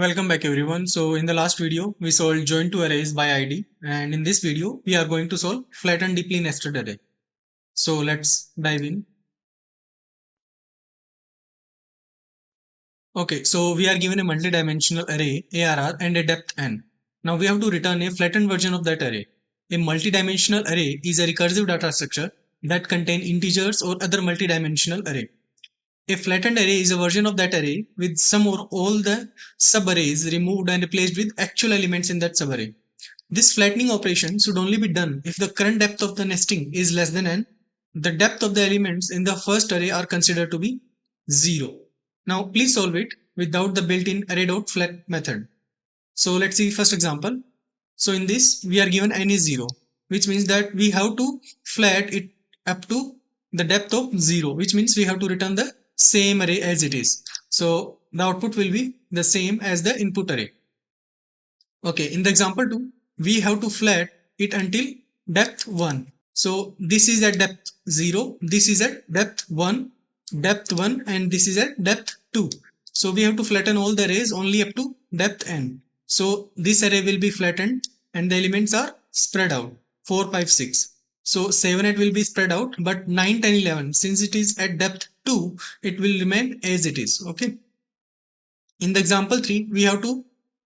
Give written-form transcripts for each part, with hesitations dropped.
Welcome back everyone. So in the last video, we solved join to arrays by ID, and in this video, we are going to solve flatten deeply nested array. So let's dive in. Okay, so we are given a multi-dimensional array ARR and a depth n. Now we have to return a flattened version of that array. A multi-dimensional array is a recursive data structure that contains integers or other multi-dimensional array. A flattened array is a version of that array with some or all the subarrays removed and replaced with actual elements in that subarray. This flattening operation should only be done if the current depth of the nesting is less than n. The depth of the elements in the first array are considered to be 0. Now please solve it without the built-in array.flat method. So let's see first example. So in this we are given n is 0, which means that we have to flat it up to the depth of 0, which means we have to return the same array as it is. So the output will be the same as the input array. Okay, in the example 2, we have to flat it until depth 1. So this is at depth 0, this is at depth 1, and this is at depth 2. So we have to flatten all the arrays only up to depth n. So this array will be flattened and the elements are spread out 4, 5, 6. So 7, 8 will be spread out, but 9, 10, 11, since it is at depth 2, it will remain as it is. Okay. In the example 3, we have to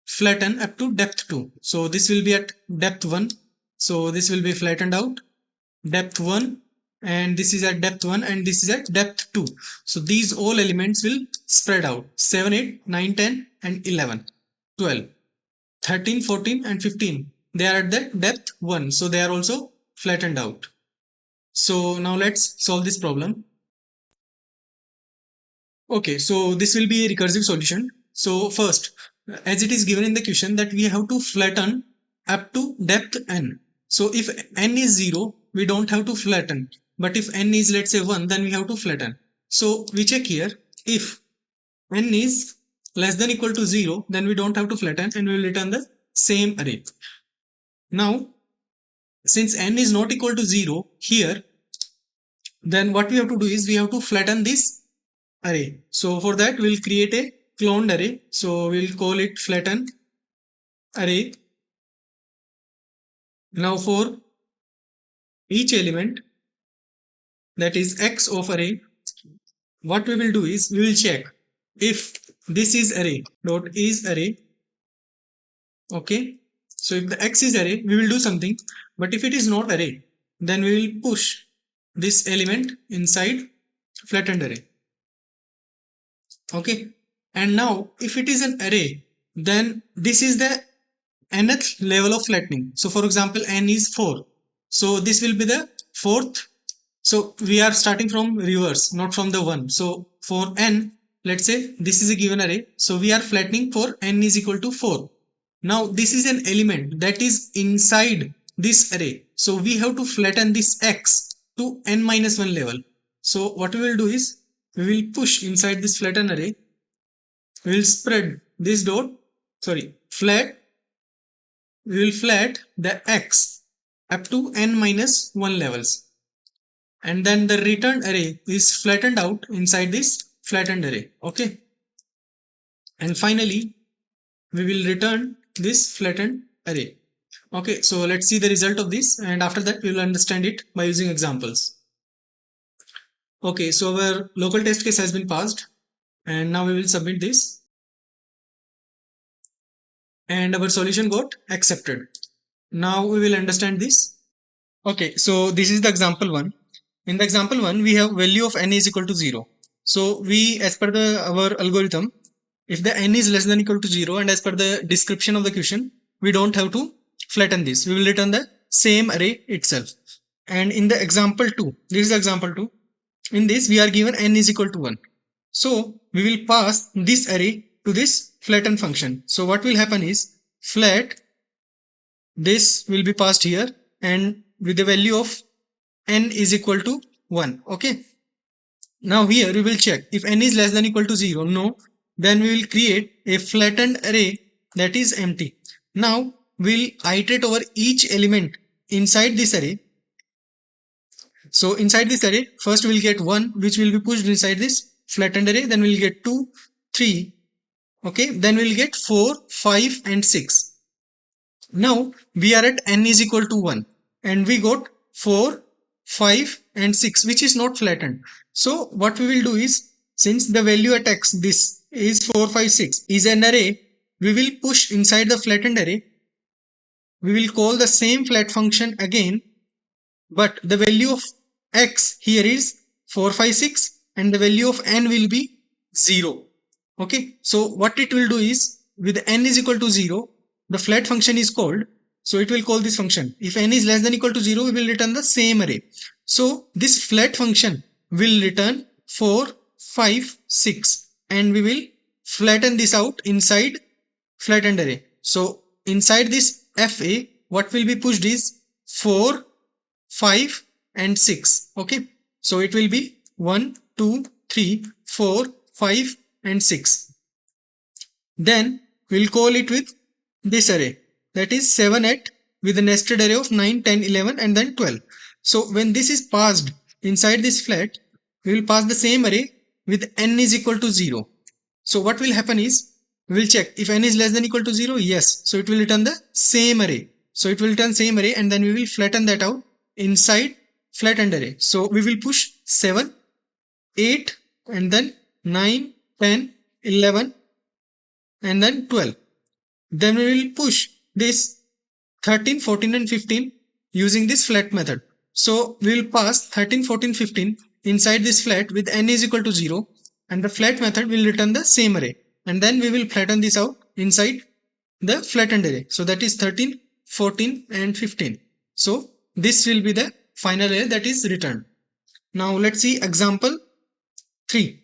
flatten up to depth 2. So this will be at depth 1. So this will be flattened out depth 1, and this is at depth 1, and this is at depth 2. So these all elements will spread out 7, 8, 9, 10 and 11, 12, 13, 14 and 15. They are at the depth 1. So they are also flattened out. So now let's solve this problem. Okay, so this will be a recursive solution. So first, as it is given in the question that we have to flatten up to depth n. So if n is 0, we don't have to flatten. But if n is, let's say, 1, then we have to flatten. So we check here, if n is less than equal to 0, then we don't have to flatten and we will return the same array. Now, since n is not equal to 0 here, then what we have to do is we have to flatten this array. So for that we'll create a cloned array. So we'll call it flatten array. Now for each element, that is x of array, what we will do is we will check if this is array dot is array. Okay, so if the x is array, we will do something, but if it is not array, then we will push this element inside flattened array. Okay, and now if it is an array, then this is the nth level of flattening. So for example, n is 4, so this will be the 4th. So we are starting from reverse, not from the 1. So for n, let's say this is a given array, so we are flattening for n is equal to 4. Now this is an element that is inside this array, so we have to flatten this x to n minus 1 level. So what we will do is we will push inside this flatten array, we will spread this we will flat the x up to n minus 1 levels, and then the returned array is flattened out inside this flattened array. Okay, and finally we will return this flattened array. Okay, so let's see the result of this, and after that we will understand it by using examples. Okay, so our local test case has been passed, and now we will submit this, and our solution got accepted. Now we will understand this. Okay, so this is the example 1. In the example 1, we have value of n is equal to 0. So we, as per our algorithm, if the n is less than equal to 0, and as per the description of the question, we don't have to flatten this. We will return the same array itself. And in the example 2, this is the example 2. In this, we are given n is equal to 1. So we will pass this array to this flatten function. So what will happen is flat, this will be passed here, and with the value of n is equal to 1. Okay. Now here we will check if n is less than equal to 0. No. Then we will create a flattened array that is empty. Now we'll iterate over each element inside this array. So inside this array, first we'll get 1, which will be pushed inside this flattened array. Then we'll get 2, 3, Okay, then we'll get 4, 5 and 6. Now we are at n is equal to 1 and we got 4, 5 and 6 which is not flattened. So what we will do is, since the value at x, this is 4, 5, 6 is an array, we will push inside the flattened array. We will call the same flat function again, but the value of x here is 4, 5, 6 and the value of n will be 0. Okay, so what it will do is, with n is equal to 0, the flat function is called, so it will call this function. If n is less than equal to 0, we will return the same array. So this flat function will return 4, 5, 6 and we will flatten this out inside flattened array. So inside this fa, what will be pushed is 4, 5 and 6. Okay, so it will be 1, 2, 3, 4, 5 and 6. Then we'll call it with this array, that is 7, 8 with a nested array of 9, 10, 11 and then 12. So when this is passed inside this flat, we will pass the same array with n is equal to 0. So what will happen is, we will check if n is less than equal to 0, yes, so it will return the same array. So it will return same array and then we will flatten that out inside flattened array. So we will push 7, 8 and then 9, 10, 11 and then 12. Then we will push this 13, 14 and 15 using this flat method. So we will pass 13, 14, 15 inside this flat with n is equal to 0 and the flat method will return the same array. And then we will flatten this out inside the flattened array. So that is 13, 14 and 15. So this will be the final array that is returned. Now let's see example 3.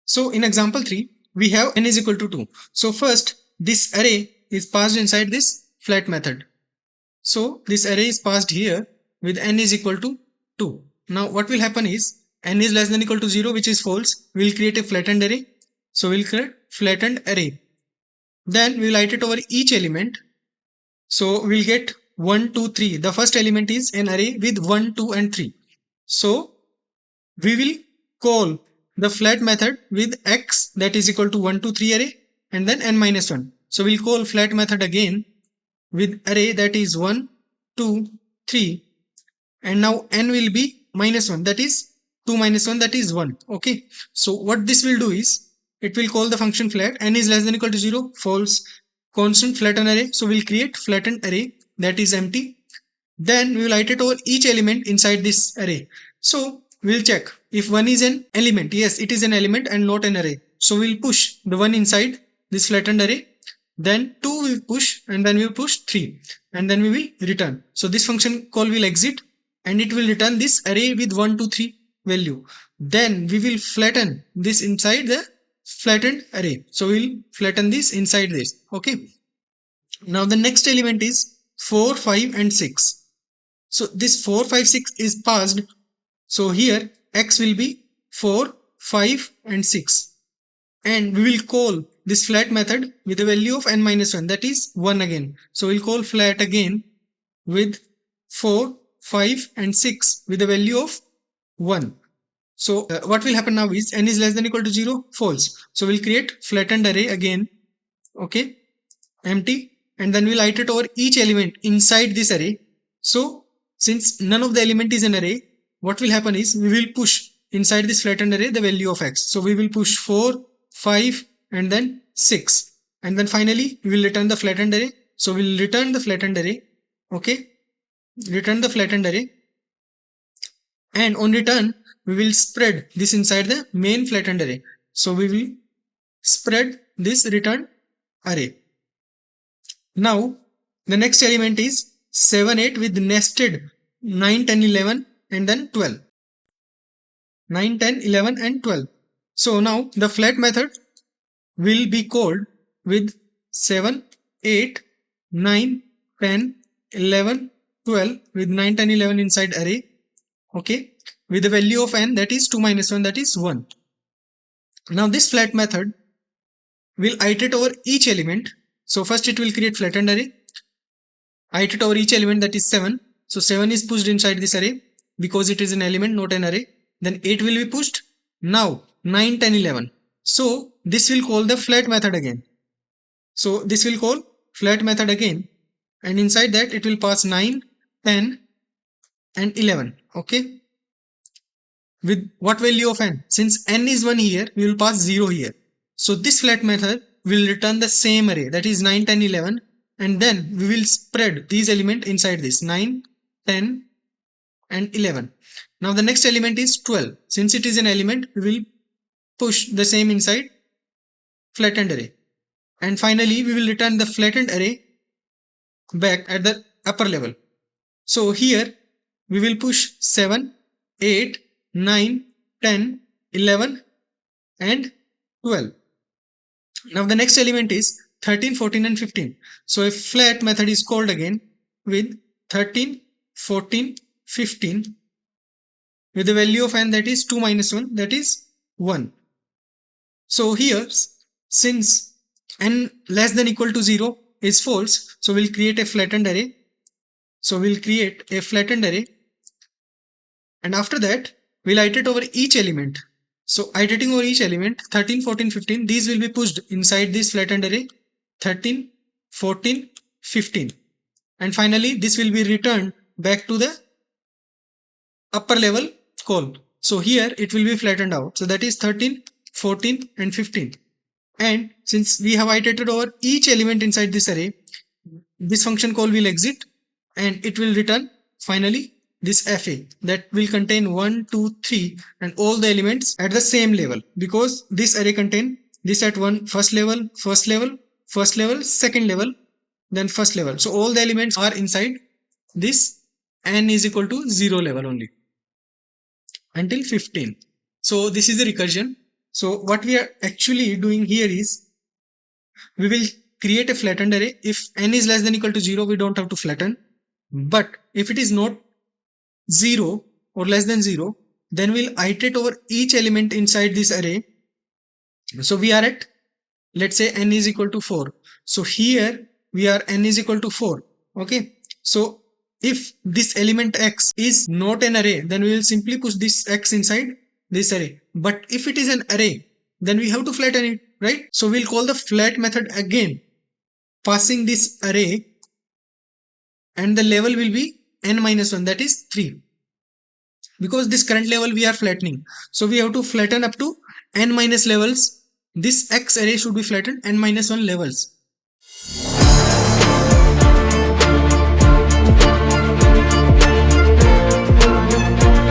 So in example 3, we have n is equal to 2. So first this array is passed inside this flat method. So this array is passed here with n is equal to 2. Now what will happen is, n is less than equal to 0, which is false. We will create a flattened array. So we will create flattened array. Then we will iterate over each element. So we will get 1, 2, 3. The first element is an array with 1, 2 and 3. So we will call the flat method with x that is equal to 1, 2, 3 array and then n minus 1. So we'll call flat method again with array that is 1, 2, 3 and now n will be minus 1, that is 2 minus 1, that is 1. Okay, so what this will do is, it will call the function flat, n is less than equal to 0, false, constant flatten array. So we'll create flattened array that is empty. Then we will iterate over each element inside this array. So we'll check if 1 is an element. Yes, it is an element and not an array. So we'll push the 1 inside this flattened array. Then 2 will push and then we'll push 3 and then we will return. So this function call will exit and it will return this array with 1, 2, 3 value. Then we will flatten this inside the flattened array. So we'll flatten this inside this. Okay. Now the next element is 4, 5 and 6. So this 4, 5, 6 is passed. So here x will be 4, 5 and 6. And we will call this flat method with a value of n minus 1, that is 1 again. So we'll call flat again with 4, 5 and 6 with a value of 1. So what will happen now is, n is less than equal to 0, false. So we'll create flattened array again. Okay, empty, and then we'll iterate over each element inside this array. So since none of the element is an array, what will happen is, we will push inside this flattened array the value of x. So we will push 4, 5 and then 6 and then finally we will return the flattened array. So we will return the flattened array. Okay, return the flattened array, and on return we will spread this inside the main flattened array. So we will spread this return array. Now the next element is 7, 8 with nested 9, 10, 11 and then 12. 9, 10, 11 and 12. So now the flat method will be called with 7, 8, 9, 10, 11, 12 with 9, 10, 11 inside array. Okay, with the value of n that is 2 minus 1, that is 1. Now this flat method will iterate over each element. So first it will create flattened array, iterate over each element, that is 7. So 7 is pushed inside this array because it is an element, not an array. Then 8 will be pushed. Now 9, 10, 11. So this will call the flat method again. So this will call flat method again, and inside that it will pass 9, 10 and 11. Okay, with what value of n? Since n is 1 here, we will pass 0 here. So this flat method will return the same array, that is 9, 10, 11, and then we will spread these elements inside this 9, 10 and 11. Now the next element is 12. Since it is an element, we will push the same inside flattened array. And finally, we will return the flattened array back at the upper level. So here we will push 7, 8, 9, 10, 11 and 12. Now the next element is 13, 14 and 15. So a flat method is called again with 13, 14, 15 with the value of n, that is 2 minus 1, that is 1. So here, since n less than equal to 0 is false, so we'll create a flattened array. So we'll create a flattened array, and after that we'll iterate over each element. So iterating over each element, 13, 14, 15, these will be pushed inside this flattened array, 13, 14, 15. And finally this will be returned back to the upper level call. So here it will be flattened out. So that is 13, 14 and 15. And since we have iterated over each element inside this array, this function call will exit and it will return finally this FA that will contain 1, 2, 3 and all the elements at the same level, because this array contain this at first level, second level, then first level. So all the elements are inside this n is equal to 0 level only until 15. So this is the recursion. So what we are actually doing here is we will create a flattened array. If n is less than equal to 0, we don't have to flatten. But if it is not 0 or less than 0, then we'll iterate over each element inside this array. So we are at, let's say n is equal to 4. So here we are n is equal to 4. Okay. So if this element x is not an array, then we will simply push this x inside this array. But if it is an array, then we have to flatten it, right? So we'll call the flat method again, passing this array, and the level will be n minus 1, that is 3. Because this current level we are flattening, so we have to flatten up to n minus levels. This x array should be flattened n minus 1 levels.